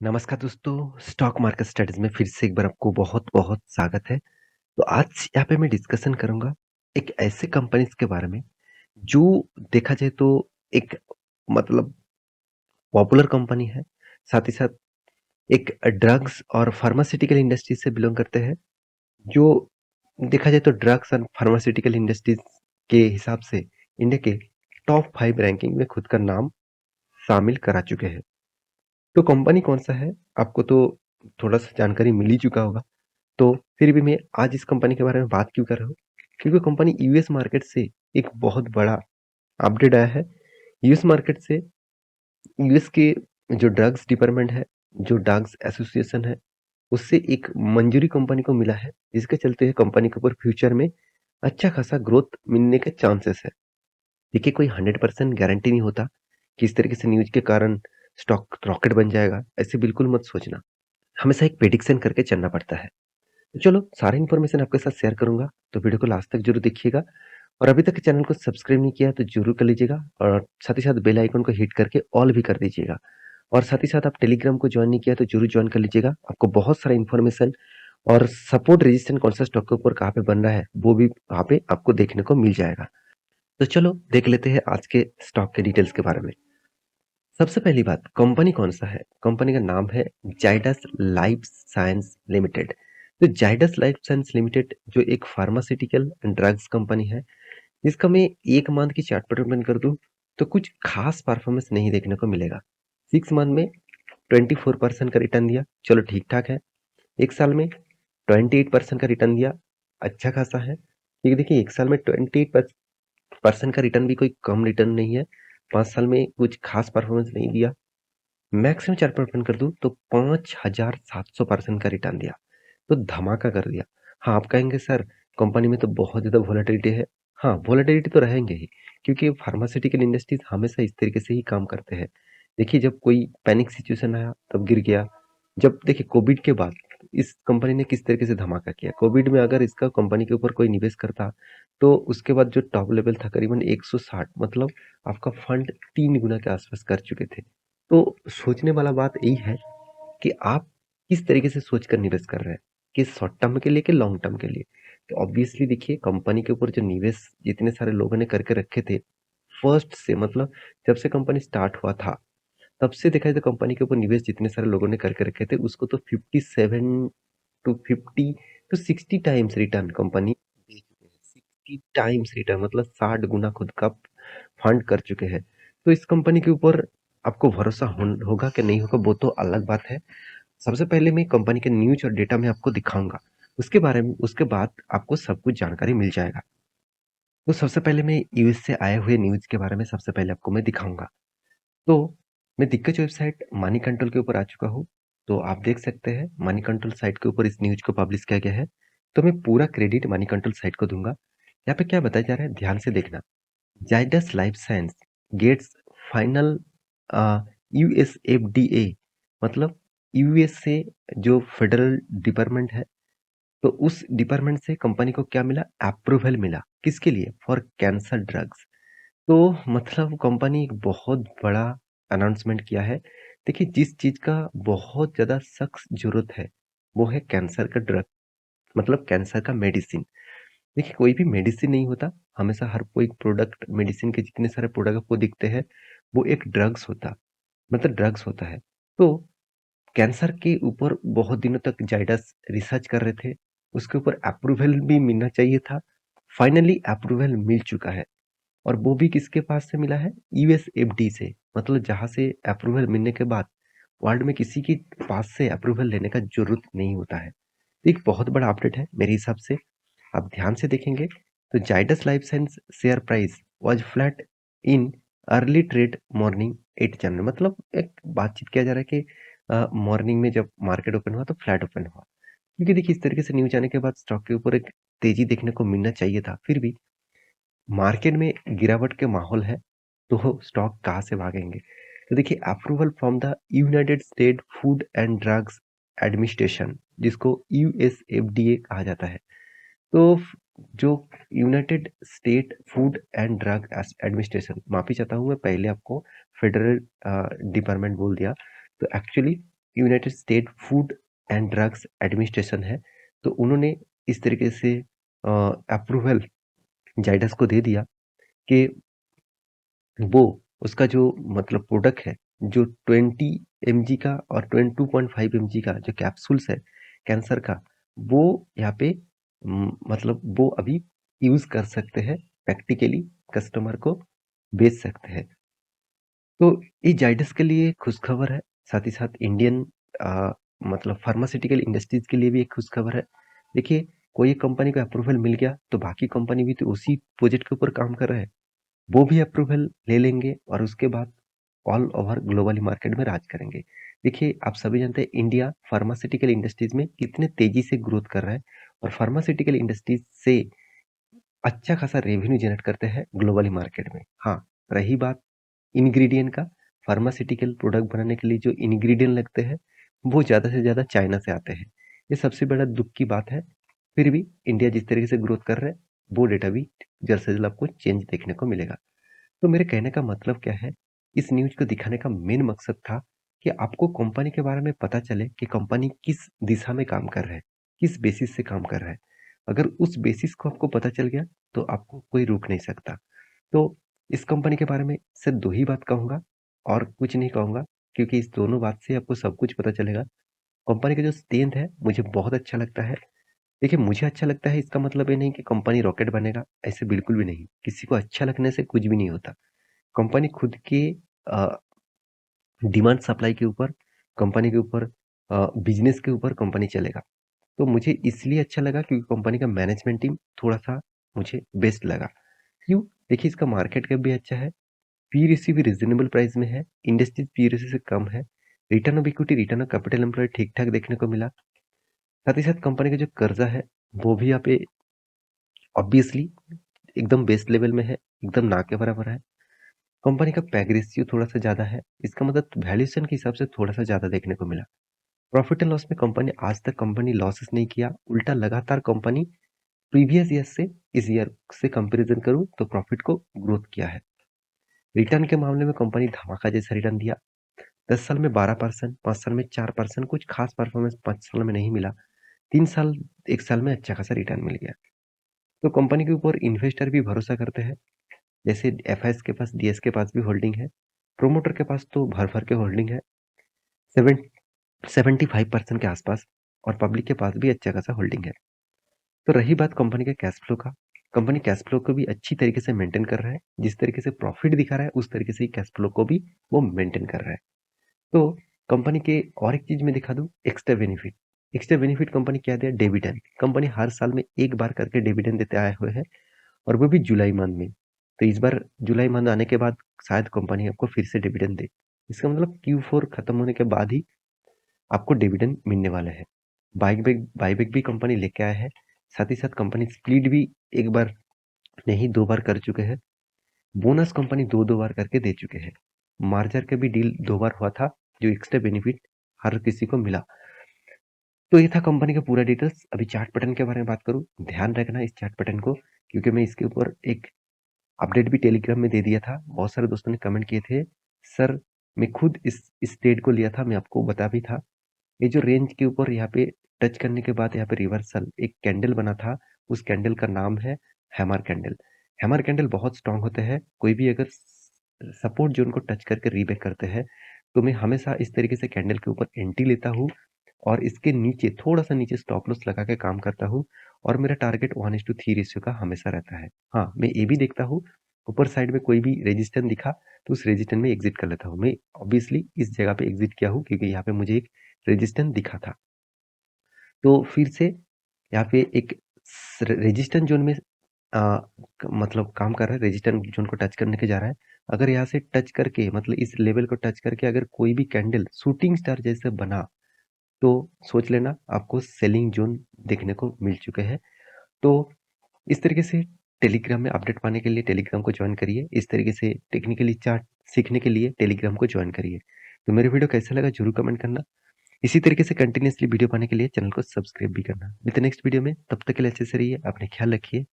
नमस्कार दोस्तों, stock market studies में फिर से एक बार आपको बहुत-बहुत स्वागत है। तो आज यहाँ पे मैं डिस्कशन करूँगा एक ऐसे कंपनीज़ के बारे में, जो देखा जाए तो एक मतलब पॉपुलर कंपनी है, साथ ही साथ एक ड्रग्स और फार्मास्यूटिकल इंडस्ट्री से बिलॉन्ग करते हैं, जो देखा जाए तो ड्रग्स एंड फार्मास्यूटिकल इंडस्ट्रीज़ के हिसाब से इंडिया के टॉप 5 रैंकिंग में खुद का नाम शामिल करा चुके हैं। तो कंपनी कौन-सा है, आपको तो थोड़ा-सा जानकारी मिल ही चुका होगा। तो फिर भी मैं आज इस कंपनी के बारे में बात क्यों कर रहा हूँ? क्योंकि कंपनी यूएस मार्केट से एक बहुत बड़ा अपडेट आया है। यूएस मार्केट से यूएस के जो ड्रग्स डिपार्टमेंट है, जो ड्रग्स एसोसिएशन है, उससे एक मंजूरी कंपनी को मिला है, जिसके चलते कंपनी के ऊपर फ्यूचर में अच्छा खासा ग्रोथ मिलने के चांसेस है। देखिए कोई 100% गारंटी नहीं होता कि इस तरीके से न्यूज़ के कारण स्टॉक रॉकेट बन जाएगा, ऐसे बिल्कुल मत सोचना। हमेशा एक प्रेडिक्शन करके चलना पड़ता है। तो चलो सारी इन्फॉर्मेशन आपके साथ शेयर करूँगा, तो वीडियो को लास्ट तक ज़रूर देखिएगा और अभी तक चैनल को सब्सक्राइब नहीं किया है तो ज़रूर कर लीजिएगा और साथ ही साथ बेल आइकन को हिट करके ऑल भी कर दीजिएगा। और साथ ही साथ आप टेलीग्राम को जॉइन नहीं किया तो ज़रूर जॉइन कर लीजिएगा। आपको बहुत सारा इन्फॉर्मेशन और सपोर्ट रेजिस्टेंस कौन सा स्टॉक के ऊपर कहाँ पे बन रहा है, वो भी वहाँ पे आपको देखने को मिल जाएगा। तो चलो देख लेते हैं आज के स्टॉक के डिटेल्स के बारे में। सबसे पहली बात, कंपनी कौन-सा है? कंपनी का नाम है जाइडस लाइफ साइंस लिमिटेड। तो जाइडस लाइफ साइंस लिमिटेड जो एक फार्मास्यूटिकल एंड ड्रग्स कंपनी है, इसका मैं 1 मंथ की चार्ट पर ओपन कर दूँ, तो कुछ खास परफॉर्मेंस नहीं देखने को मिलेगा। 6 मंथ में 24% का रिटर्न दिया, चलो ठीक-ठाक है। 1 साल में 28% का रिटर्न दिया, अच्छा खासा है। क्योंकि देखिए 1 साल में 28% का रिटर्न भी कोई कम रिटर्न नहीं है। 5 साल में कुछ खास परफॉर्मेंस नहीं दिया। मैक्सिमम 4% कर दूँ तो 5700% का रिटर्न दिया, तो धमाका कर दिया। हाँ, आप कहेंगे सर कंपनी में तो बहुत ज़्यादा वोलेटिलिटी है। हाँ, वोलेटिलिटी तो रहेंगे ही क्योंकि फार्मास्यूटिकल इंडस्ट्रीज़ हमेशा इस तरीके से ही काम करते हैं। देखिए जब कोई पैनिक सिचुएशन आया तब गिर गया। जब देखिए कोविड के बाद इस कंपनी ने किस तरीके से धमाका किया। कोविड में अगर इसका कंपनी के ऊपर कोई निवेश करता तो उसके बाद जो टॉप लेवल था करीबन 160 मतलब आपका फंड 3 गुना के आसपास कर चुके थे। तो सोचने वाला बात यही है कि आप किस तरीके से सोचकर निवेश कर रहे हैं, कि शॉर्ट टर्म के लिए कि लॉन्ग टर्म के लिए। तो ऑब्वियसली देखिए कंपनी के ऊपर जो निवेश जितने सारे लोगों ने करके रखे थे, फर्स्ट से मतलब जब से कंपनी स्टार्ट हुआ था, तब से देखा जाए तो कंपनी के ऊपर निवेश जितने सारे लोगों ने करके रखे थे, उसको तो 57 to 50 to 60 times return company दे चुके हैं। 60 टाइम्स रिटर्न मतलब 60 गुना खुद का फंड कर चुके हैं। तो इस कंपनी के ऊपर आपको भरोसा होगा कि नहीं होगा वो तो अलग बात है। सबसे पहले मैं कंपनी के न्यूज़ और डेटा में आपको दिखाऊँगा। उसके बाद आपको सब कुछ जानकारी मिल जाएगा। तो सबसे पहले मैं यूएस से आए हुए न्यूज़ के बारे में सबसे पहले आपको मैं दिखाऊँगा। तो मैं दिग्गज वेबसाइट मनी कंट्रोल के ऊपर आ चुका हूँ। तो आप देख सकते हैं मनी कंट्रोल साइट के ऊपर इस न्यूज़ को पब्लिश किया गया है। तो मैं पूरा क्रेडिट मनी कंट्रोल साइट को दूँगा। यहाँ पे क्या बताया जा रहा है ध्यान से देखना। Zydus life science gets final US FDA मतलब यूएस से जो फेडरल डिपार्टमेंट है तो उस डिपार्टमेंट से कंपनी को क्या मिला अप्रूवल मिला किसके लिए फॉर कैंसर ड्रग्स। तो मतलब कंपनी एक बहुत बड़ा अनाउंसमेंट किया है। देखिए जिस चीज का बहुत ज्यादा सख्त जरूरत है वो है कैंसर का ड्रग मतलब कैंसर का मेडिसिन। देखिए कोई भी मेडिसिन नहीं होता, हमेशा हर कोई प्रोडक्ट मेडिसिन के जितने सारे प्रोडक्ट आपको दिखते हैं वो एक ड्रग्स होता मतलब ड्रग्स होता है। तो कैंसर के ऊपर बहुत दिनों तक जाइडस रिसर्च कर रहे थे, उसके ऊपर अप्रूवल भी मिलना चाहिए था। फाइनली अप्रूवल मिल चुका है और वो भी किसके पास से मिला है यूएसएफडी से, मतलब जहां से अप्रूवल मिलने के बाद वर्ल्ड में किसी के पास से अप्रूवल लेने का जरूरत नहीं होता है। एक बहुत बड़ा अपडेट है मेरे हिसाब से। आप ध्यान से देखेंगे तो Zydus life science share price was flat in early trade morning 8 जनवरी मतलब एक बातचीत किया जा रहा है कि मॉर्निंग में जब मार्केट ओपन हुआ तो फ्लैट ओपन हुआ, क्योंकि देखिए इस तरीके से न्यूज आने के बाद स्टॉक के ऊपर एक तेजी देखने को मिलना चाहिए था। फिर भी मार्केट में गिरावट के माहौल है तो स्टॉक कहाँ से भागेंगे। तो देखिए approval from the United state food and drugs administration जिसको यूएसएफडीए कहा जाता है। तो जो United state food and drug administration, माफी चाहता हूँ मैं पहले आपको फेडरल डिपार्टमेंट बोल दिया। तो actually United state food and drugs administration है, तो उन्होंने इस तरीके से अप्रूवल जाइडस को दे दिया कि वो उसका जो मतलब प्रोडक्ट है, जो 20 mg का और 22.5 mg का जो कैप्सूल्स है कैंसर का, वो यहाँ पे मतलब वो अभी यूज कर सकते हैं, प्रैक्टिकली कस्टमर को बेच सकते हैं। तो ये जाइडस के लिए खुशखबर है, साथ ही साथ इंडियन मतलब फार्मास्यूटिकल इंडस्ट्रीज के लिए भी एक खुशखबर है। देखिए, कोई एक कंपनी को अप्रूवल मिल गया तो बाकी कंपनी भी तो उसी प्रोजेक्ट के ऊपर काम कर रहे हैं, वो भी अप्रूवल ले लेंगे और उसके बाद ऑल ओवर ग्लोबली मार्केट में राज करेंगे। देखिए, आप सभी जानते हैं इंडिया फार्मास्यूटिकल इंडस्ट्रीज में कितने तेजी से ग्रोथ कर रहा है और फार्मास्यूटिकल इंडस्ट्रीज से अच्छा खासा रेवेन्यू जनरेट करते हैं ग्लोबली मार्केट में। हाँ, रही बात इंग्रेडिएंट का, फार्मास्यूटिकल प्रोडक्ट बनाने के लिए जो इंग्रेडिएंट लगते हैं वो ज़्यादा से ज़्यादा चाइना से आते हैं। ये सबसे बड़ा दुख की बात है। फिर भी इंडिया जिस तरीके से ग्रोथ कर रहा है, वो डेटा भी जल्द से जल्द आपको चेंज देखने को मिलेगा। तो मेरे कहने का मतलब क्या है, इस न्यूज को दिखाने का मेन मकसद था कि आपको कंपनी के बारे में पता चले कि कंपनी किस दिशा में काम कर रहा है, किस बेसिस से काम कर रहा है। अगर उस बेसिस को आपको पता चल गया तो आपको कोई रोक नहीं सकता। तो इस कंपनी के बारे में सिर्फ दो ही बात कहूंगा और कुछ नहीं कहूंगा, क्योंकि इस दोनों बात से आपको सब कुछ पता चलेगा। कंपनी का जो स्ट्रेंथ है मुझे बहुत अच्छा लगता है। देखिए, मुझे अच्छा लगता है इसका मतलब ये नहीं कि कंपनी रॉकेट बनेगा, ऐसे बिल्कुल भी नहीं। किसी को अच्छा लगने से कुछ भी नहीं होता। कंपनी खुद के डिमांड सप्लाई के ऊपर, कंपनी के ऊपर, बिजनेस के ऊपर कंपनी चलेगा। तो मुझे इसलिए अच्छा लगा क्योंकि कंपनी का मैनेजमेंट टीम थोड़ा सा मुझे बेस्ट लगा। क्यों? देखिए, इसका मार्केट कैप भी अच्छा है, पी रेशियो भी रिजनेबल प्राइस में है, इंडस्ट्री पी रेशियो से कम है, return of equity, return of capital employed ठीक ठाक देखने को मिला। साथ ही साथ कंपनी का जो कर्जा है वो भी यहाँ पे ऑब्वियसली एकदम बेस्ट लेवल में है, एकदम ना के बराबर है। कंपनी का पैग रेशियो थोड़ा सा ज्यादा है, इसका मतलब वैल्यूएशन के हिसाब से थोड़ा सा ज्यादा देखने को मिला। प्रॉफिट एंड लॉस में कंपनी आज तक कंपनी लॉसेस नहीं किया, उल्टा लगातार कंपनी प्रीवियस ईयर से इस ईयर से कंपैरिजन करूं तो प्रॉफिट को ग्रोथ किया है। रिटर्न के मामले में कंपनी धमाका जैसा रिटर्न दिया, 10 साल में 12%, 5 साल में 4%, कुछ खास परफॉर्मेंस 5 साल में नहीं मिला, 3 साल 1 साल में अच्छा खासा रिटर्न मिल गया। तो कंपनी के ऊपर इन्वेस्टर भी भरोसा करते हैं, जैसे एफआईएस के पास, डीएस के पास भी होल्डिंग है, प्रोमोटर के पास तो भर भर के होल्डिंग है, 75% के आसपास, और पब्लिक के पास भी अच्छा खासा होल्डिंग है। तो रही बात कंपनी के कैश फ्लो का, कंपनी कैश फ्लो को भी अच्छी तरीके से मेंटेन कर रहा है, जिस तरीके से प्रॉफिट दिखा रहा है उस तरीके से ही कैश फ्लो को भी वो मेंटेन कर रहा है। तो कंपनी के और एक चीज मैं दिखा दूं, extra benefit. Extra benefit company क्या दिया? डिविडेंड। कंपनी हर साल में एक बार करके डिविडेंड देते आए हुए हैं, और वो भी जुलाई मंथ में। तो इस बार जुलाई मंथ आने के बाद शायद कंपनी आपको फिर से डिविडेंड दे। इसका मतलब Q4 खत्म होने के बाद ही आपको डिविडेंड मिलने वाला है। बाईबैक भी कंपनी लेके आया है। साथ ही साथ कंपनी स्प्लिट भी एक बार नहीं 2 बार कर चुके हैं। बोनस कंपनी 2-2 बार करके दे चुके हैं। मार्जर का भी डील 2 बार हुआ था, जो एक्स्ट्रा बेनिफिट हर किसी को मिला। तो ये था कंपनी का पूरा डिटेल्स। अभी चार्ट पैटर्न के बारे में बात करूं, ध्यान रखना इस चार्ट पैटर्न को, क्योंकि मैं इसके ऊपर एक अपडेट भी टेलीग्राम में दे दिया था। बहुत सारे दोस्तों ने कमेंट किए थे, सर मैं खुद इस ट्रेड को लिया था, मैं आपको बता भी था। ये जो रेंज के ऊपर यहाँ पे टच करने के बाद यहाँ पे रिवर्सल एक कैंडल बना था, उस कैंडल का नाम है हैमर कैंडल। हैमर कैंडल बहुत स्ट्रांग होते हैं, कोई भी अगर सपोर्ट जोन को टच करके रीबैक करते हैं तो मैं हमेशा इस तरीके से कैंडल के ऊपर एंट्री लेता हूँ और इसके नीचे थोड़ा सा नीचे स्टॉप लॉस लगा के काम करता हूँ, और मेरा टारगेट 1:3 रेशियो का हमेशा रहता है। हाँ, मैं ये भी देखता हूँ ऊपर साइड में कोई भी रेजिस्टेंस दिखा तो उस रेजिस्टेंस में एग्जिट कर लेता हूँ। मैं ऑब्वियसली इस जगह पे एग्जिट किया हूँ क्योंकि यहाँ पे मुझे एक रेजिस्टेंस दिखा था। तो फिर से यहाँ पे एक रेजिस्टेंस जोन में मतलब काम कर रहा है, रेजिस्टेंस जोन को टच करने के जा रहा है। अगर यहाँ से टच करके मतलब इस लेवल को टच करके अगर कोई भी कैंडल शूटिंग स्टार जैसे बना तो सोच लेना आपको सेलिंग जोन देखने को मिल चुके हैं। तो इस तरीके से टेलीग्राम में अपडेट पाने के लिए टेलीग्राम को ज्वाइन करिए। इस तरीके से टेक्निकली चार्ट सीखने के लिए टेलीग्राम को ज्वाइन करिए। तो मेरे वीडियो कैसा लगा जरूर कमेंट करना। इसी तरीके से कंटिन्यूअसली वीडियो पाने के लिए चैनल को सब्सक्राइब भी करना। मिलते हैं नेक्स्ट वीडियो में, तब तक के लिए अच्छे से रहिए, अपने ख्याल रखिए।